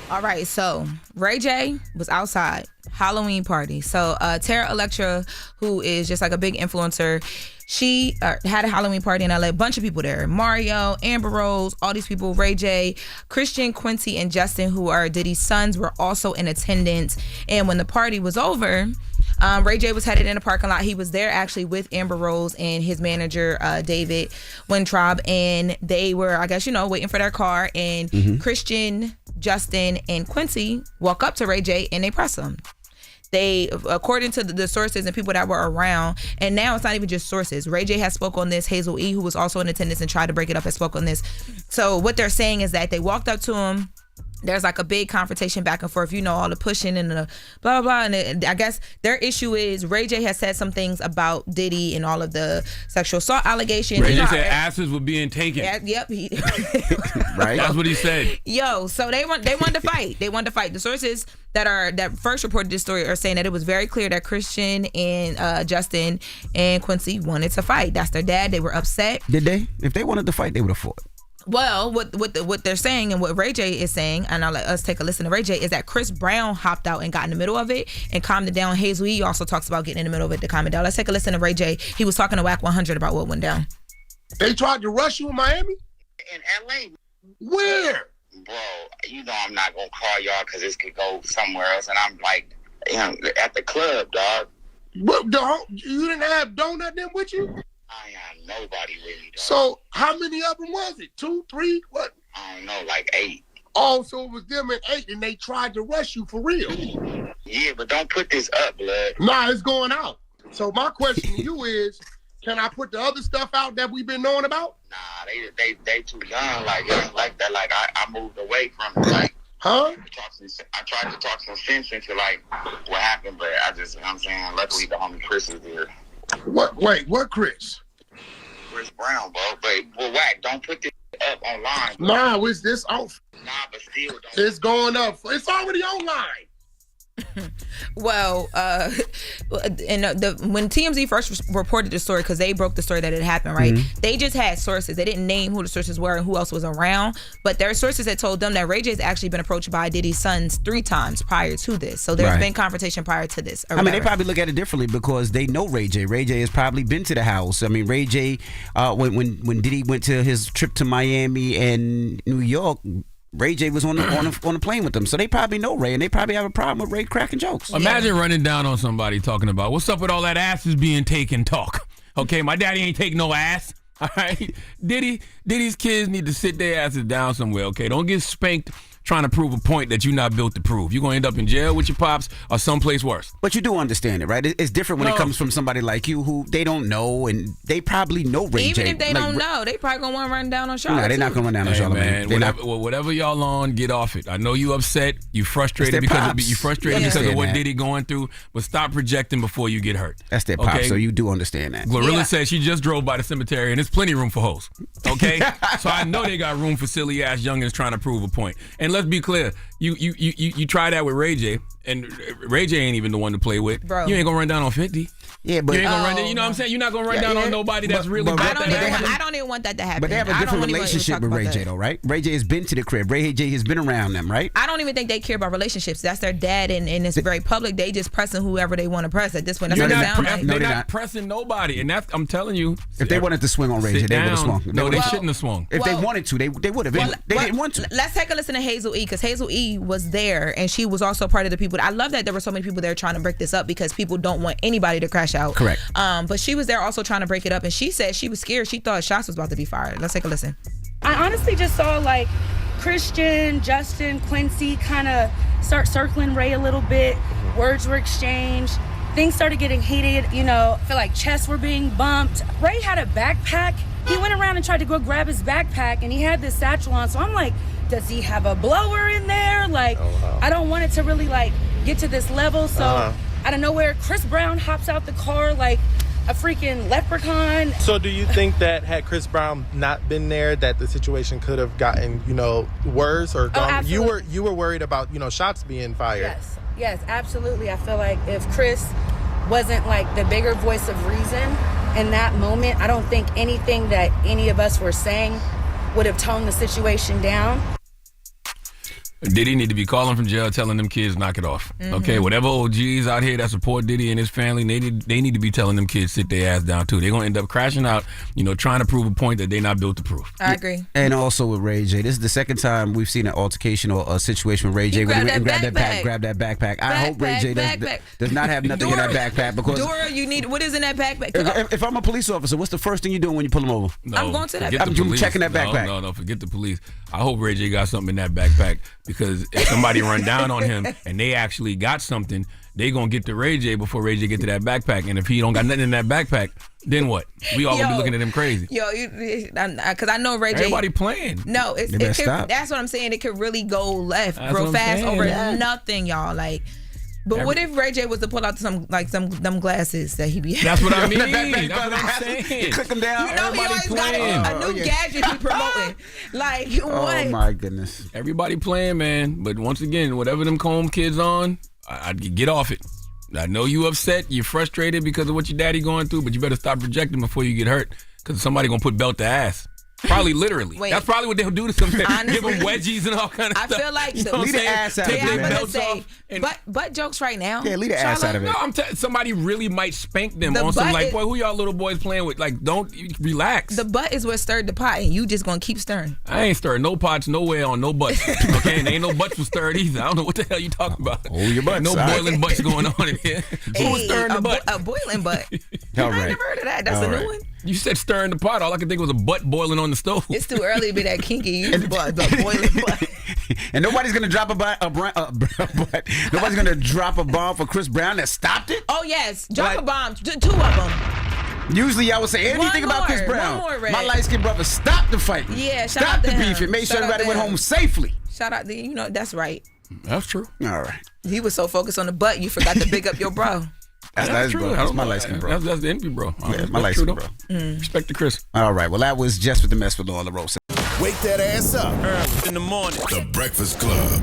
All right, so Ray J was outside, Halloween party. So Tara Electra, who is just like a big influencer, she had a Halloween party in LA. A bunch of people there. Mario, Amber Rose, all these people, Ray J, Christian, Quincy, and Justin, who are Diddy's sons, were also in attendance. And when the party was over, Ray J was headed in the parking lot. He was there actually with Amber Rose and his manager, David Wintraub. And they were, I guess, waiting for their car. And Christian, Justin, and Quincy walk up to Ray J and they press him. They, according to the sources and people that were around, and now it's not even just sources. Ray J has spoke on this. Hazel E, who was also in attendance and tried to break it up, has spoke on this. So what they're saying is that they walked up to him. There's like a big confrontation back and forth, all the pushing and the blah, blah, blah. And I guess their issue is Ray J has said some things about Diddy and all of the sexual assault allegations. Ray J said asses were being taken. Yep. Right? That's what he said. So they wanted to fight. They wanted to fight. The sources that first reported this story are saying that it was very clear that Christian and Justin and Quincy wanted to fight. That's their dad. They were upset. Did they? If they wanted to fight, they would have fought. Well, what they're saying and what Ray J is saying, and I'll let us take a listen to Ray J, is that Chris Brown hopped out and got in the middle of it and calmed it down. Hazel E also talks about getting in the middle of it to calm it down. Let's take a listen to Ray J. He was talking to WAC 100 about what went down. They tried to rush you in Miami? In LA. Where? Bro, I'm not going to call y'all because this could go somewhere else. And I'm like, at the club, dog. But you didn't have Donut then with you? I have nobody really, dog. So how many of them was it? 2, 3? What? I don't know, like 8. Oh, so it was them at 8 and they tried to rush you for real? Yeah, but don't put this up, blood. Nah, it's going out. So my question to you is, can I put the other stuff out that we've been knowing about? Nah, they too young. Like, it ain't like that. Like, I moved away from it. Like, huh? I tried to talk some sense into, like, what happened, but I just, I'm saying, luckily the homie Chris is there. What? Wait, what Chris? Chris Brown, bro. But WAC, don't put this up online, bro. Nah, is this off? Nah, but still, don't. It's going up. It's already online. Well, when TMZ first reported the story, because they broke the story that it happened, right? They just had sources. They didn't name who the sources were and who else was around, but there are sources that told them that Ray J's actually been approached by Diddy's sons 3 times prior to this. So there's been confrontation prior to this. I mean, they probably look at it differently because they know Ray J. Ray J has probably been to the house. I mean, Ray J, when Diddy went to his trip to Miami and New York, Ray J was on the plane with them, so they probably know Ray, and they probably have a problem with Ray cracking jokes. Imagine running down on somebody talking about what's up with all that asses being taken talk. Okay, my daddy ain't take no ass. All right, Diddy's kids need to sit their asses down somewhere. Okay, don't get spanked trying to prove a point that you're not built to prove. You're going to end up in jail with your pops or someplace worse. But you do understand it, right? It's different when it comes from somebody like you who they don't know, and they probably know Ray J. Even if they don't know, they probably going to want to run down on Charlamagne. No, they're not going to run down on Charlamagne. Man, whatever y'all on, get off it. I know you upset, you frustrated because of what Diddy going through, but stop projecting before you get hurt. That's their pops, so you do understand that. Glorilla said she just drove by the cemetery, and there's plenty of room for hoes. Okay? So I know they got room for silly-ass youngins trying to prove a point. And let's be clear, you try that with Ray J, and Ray J ain't even the one to play with. Bro. You ain't gonna run down on 50. Yeah, but you ain't gonna run down. You know what I'm saying? You're not gonna run down on nobody that's really bad. I don't even want that to happen. But they have a different relationship with Ray J, though, right? Ray J has been to the crib. Ray J has been around them, right? I don't even think they care about relationships. That's their dad, and it's very public. They just pressing whoever they want to press at this point. That's what it sounds like. They're not pressing nobody, and that's, I'm telling you. If they wanted to swing on Ray J, they would have swung. No, they shouldn't have swung. If they wanted to, they would have. They didn't want to. Let's take a listen to Hazel E, because Hazel E was there, and she was also part of the people. I love that there were so many people there trying to break this up because people don't want anybody to crash out. Correct. But she was there also trying to break it up, and she said she was scared. She thought shots was about to be fired. Let's take a listen. I honestly just saw like Christian, Justin, Quincy kind of start circling Ray a little bit. Words were exchanged. Things started getting heated. I feel like chests were being bumped. Ray had a backpack. He went around and tried to go grab his backpack, and he had this satchel on. So I'm like, does he have a blower in there? Like, I don't want it to really like get to this level. So out of nowhere, Chris Brown hops out the car like a freaking leprechaun. So do you think that had Chris Brown not been there, that the situation could have gotten, worse or gone? Absolutely. You were worried about, shots being fired. Yes, absolutely. I feel like if Chris wasn't like the bigger voice of reason in that moment, I don't think anything that any of us were saying would have toned the situation down. Diddy need to be calling from jail, telling them kids knock it off. Okay, whatever OGs out here that support Diddy and his family, they need to be telling them kids sit their ass down too. They're gonna end up crashing out, trying to prove a point that they're not built to prove. I agree. And also with Ray J, this is the second time we've seen an altercation or a situation with Ray J. Grab Grab that that backpack. I hope Ray J does not have nothing in that backpack because Dora, what is in that backpack? if I'm a police officer, what's the first thing you doing when you pull him over? No, I'm going to that. forget the I'm police. checking that backpack. No, forget the police. I hope Ray J got something in that backpack because if somebody run down on him and they actually got something, they gonna get to Ray J before Ray Jay get to that backpack. And if he don't got nothing in that backpack, then what? We all gonna be looking at him crazy. Because I know Ray J. Everybody playing. No, that's what I'm saying. It could really go left real fast over nothing, y'all. But what if Ray J was to pull out them glasses that he be having? That's what I mean. That's what I'm saying. Click them down. He always playing. got a new gadget he promoting. What? Oh my goodness. Everybody playing, man. But once again, whatever them Comb kids on, I'd get off it. I know you upset, you're frustrated because of what your daddy going through, but you better stop projecting before you get hurt because somebody gonna put belt to ass. Probably literally. Wait. That's probably what they'll do to some. Give them wedgies and all kind of stuff. I feel like leave the ass out of it, man. Butt jokes right now. Yeah, leave the ass out of it. No, somebody really might spank them on some boy, who y'all little boys playing with? Don't relax. The butt is what stirred the pot, and you just gonna keep stirring. I ain't stirring no pots nowhere on no butts. Okay, and ain't no butts was stirred either. I don't know what the hell you talking about. Hold your butts. No boiling butts going on in here. Who was stirring the butt? A boiling butt. All I right. never heard of that. That's a new one. You said stirring the pot. All I could think was a butt boiling on the stove. It's too early to be that kinky. You the boiling butt. And nobody's gonna drop nobody's gonna drop a bomb for Chris Brown that stopped it. Oh yes, drop a bomb. Two of them. Usually I would say anything about Chris Brown. One more, Red. My light skinned brother stopped the fight. Yeah, shout stop out the to beef him. and made sure Shout out everybody to went him. home safely. Shout out to that's right. That's true. All right. He was so focused on the butt, you forgot to big up your bro. That's true. bro. That's my light skin bro. That's the envy, bro. Yeah, my light skin bro. Respect to Chris. All right. Well, that was Jess with the Mess with Laura Roques. Wake that ass up. In the morning. The Breakfast Club.